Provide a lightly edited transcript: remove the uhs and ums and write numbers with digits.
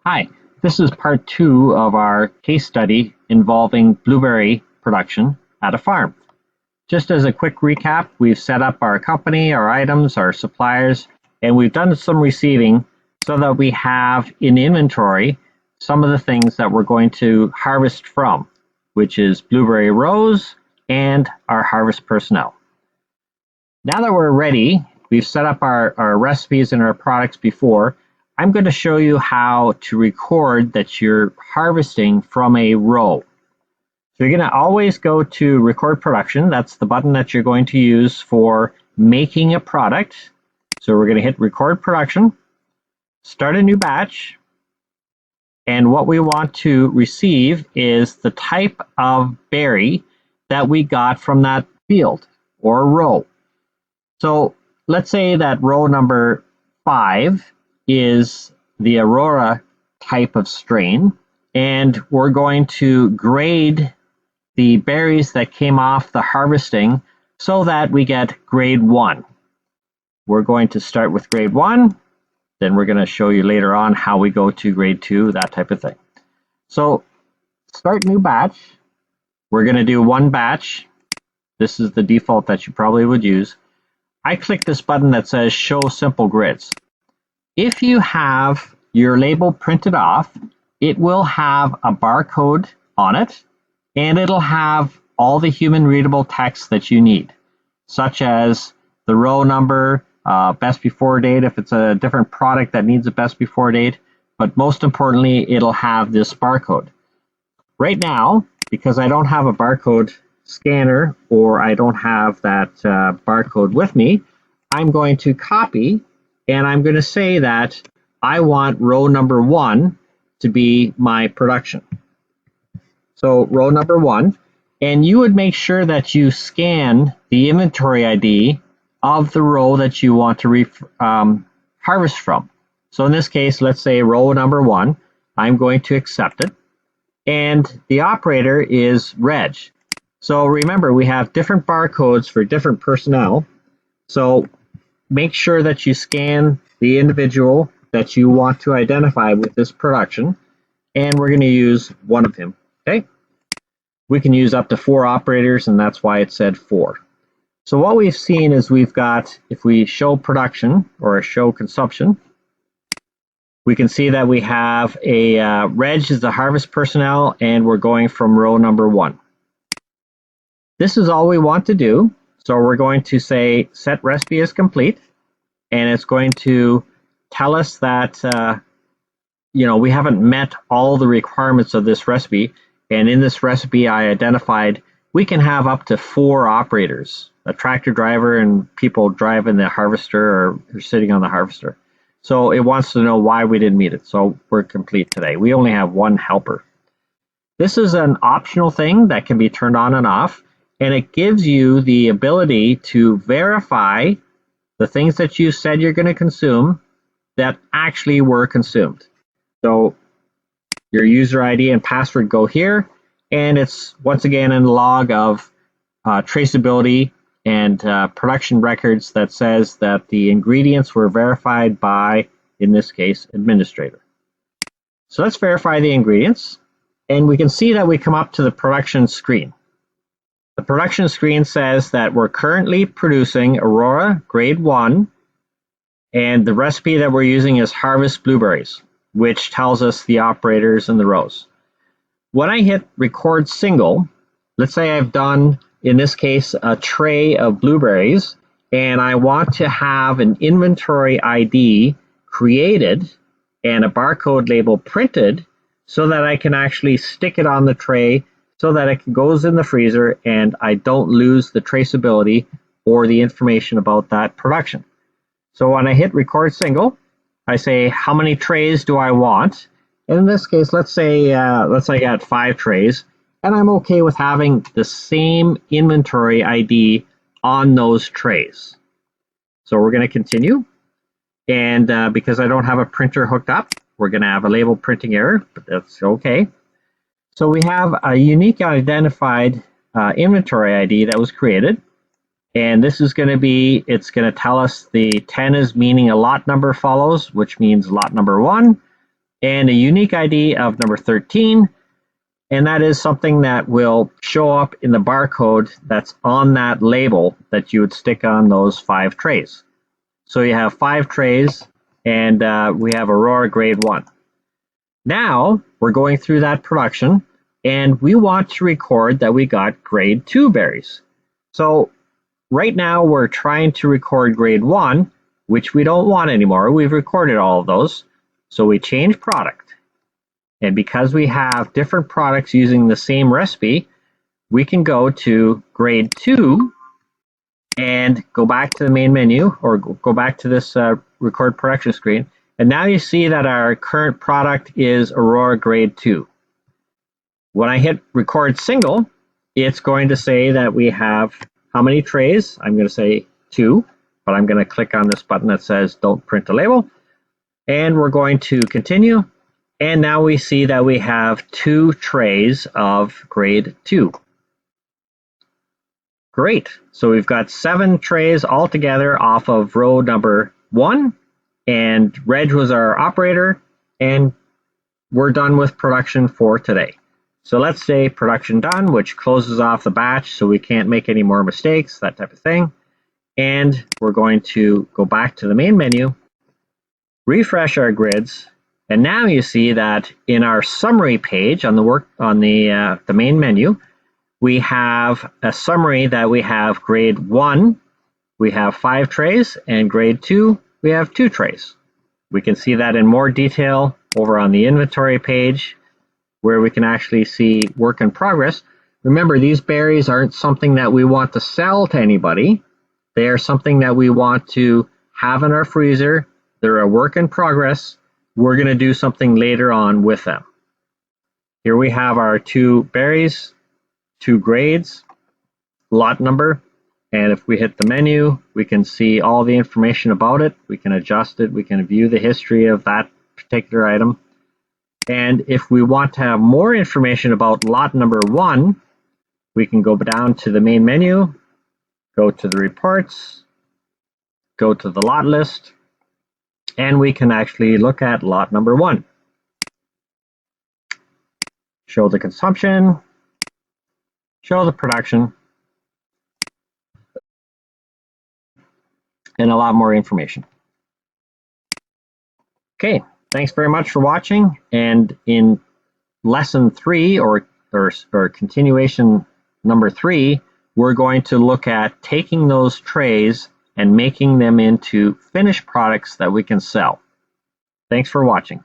Hi, this is part 2 of our case study involving blueberry production at a farm. Just as a quick recap, we've set up our company, our items, our suppliers, and we've done some receiving so that we have in inventory some of the things that we're going to harvest from, which is blueberry rows and our harvest personnel. Now that we're ready, we've set up our recipes and our products before. I'm going to show you how to record that you're harvesting from a row. So you're going to always go to record production. That's the button that you're going to use for making a product. So we're going to hit record production, start a new batch, and what we want to receive is the type of berry that we got from that field or row. So let's say that row number 5 is the Aurora type of strain, and we're going to grade the berries that came off the harvesting so that we get grade 1. We're going to start with grade 1, then we're going to show you later on how we go to grade 2, that type of thing. So start new batch. We're going to do one batch. This is the default that you probably would use. I click this button that says show simple grids. If you have your label printed off, it will have a barcode on it, and it'll have all the human readable text that you need, such as the row number, best before date if it's a different product that needs a best before date, but most importantly, it'll have this barcode. Right now, because I don't have a barcode scanner or I don't have that barcode with me, I'm going to copy and I'm going to say that I want row number 1 to be my production. So row number 1, and you would make sure that you scan the inventory ID of the row that you want to harvest from. So in this case, let's say row number 1, I'm going to accept it, and the operator is Reg. So remember, we have different barcodes for different personnel. So make sure that you scan the individual that you want to identify with this production, and we're going to use one of him. Okay, we can use up to 4 operators, and that's why it said 4. So what we've seen is we've got, if we show production or show consumption, we can see that we have a Reg is the harvest personnel, and we're going from row number 1. This is all we want to do. So we're going to say set recipe is complete, and it's going to tell us that we haven't met all the requirements of this recipe. And in this recipe, I identified we can have up to 4 operators, a tractor driver and people driving the harvester or sitting on the harvester. So it wants to know why we didn't meet it. So we're complete today. We only have 1 helper. This is an optional thing that can be turned on and off, and it gives you the ability to verify the things that you said you're going to consume that actually were consumed. So your user ID and password go here, and it's once again in the log of traceability and production records that says that the ingredients were verified by, in this case, administrator. So let's verify the ingredients, and we can see that we come up to the production screen. The production screen says that we're currently producing Aurora grade 1, and the recipe that we're using is harvest blueberries, which tells us the operators and the rows. When I hit record single, let's say I've done, in this case, a tray of blueberries, and I want to have an inventory ID created and a barcode label printed so that I can actually stick it on the tray so that it goes in the freezer and I don't lose the traceability or the information about that production. So when I hit record single, I say how many trays do I want? And in this case, let's say I got 5 trays, and I'm okay with having the same inventory ID on those trays. So we're going to continue, and because I don't have a printer hooked up, we're going to have a label printing error, but that's okay. So we have a unique identified inventory ID that was created, and this is going to be, it's going to tell us the 10 is meaning a lot number follows, which means lot number 1, and a unique ID of number 13. And that is something that will show up in the barcode that's on that label that you would stick on those 5 trays. So you have 5 trays, and we have Aurora grade 1. Now we're going through that production, and we want to record that we got grade 2 berries. So right now we're trying to record grade 1, which we don't want anymore. We've recorded all of those. So we change product. And because we have different products using the same recipe, we can go to grade 2 and go back to the main menu, or go back to this record production screen. And now you see that our current product is Aurora grade 2. When I hit record single, it's going to say that we have how many trays? I'm going to say 2, but I'm going to click on this button that says don't print the label. And we're going to continue. And now we see that we have 2 trays of grade 2. Great. So we've got 7 trays altogether off of row number 1. And Reg was our operator. And we're done with production for today. So let's say production done, which closes off the batch so we can't make any more mistakes, that type of thing. And we're going to go back to the main menu, refresh our grids, and now you see that in our summary page on the main menu, we have a summary that we have grade 1, we have 5 trays, and grade 2, we have 2 trays. We can see that in more detail over on the inventory page, where we can actually see work in progress. Remember, these berries aren't something that we want to sell to anybody. They are something that we want to have in our freezer. They're a work in progress. We're going to do something later on with them. Here we have our 2 berries, 2 grades, lot number, and if we hit the menu, we can see all the information about it. We can adjust it. We can view the history of that particular item. And if we want to have more information about lot number 1, we can go down to the main menu, go to the reports, go to the lot list, and we can actually look at lot number 1. Show the consumption, show the production, and a lot more information. Okay, thanks very much for watching. And in lesson 3 or continuation number 3, we're going to look at taking those trays and making them into finished products that we can sell. Thanks for watching.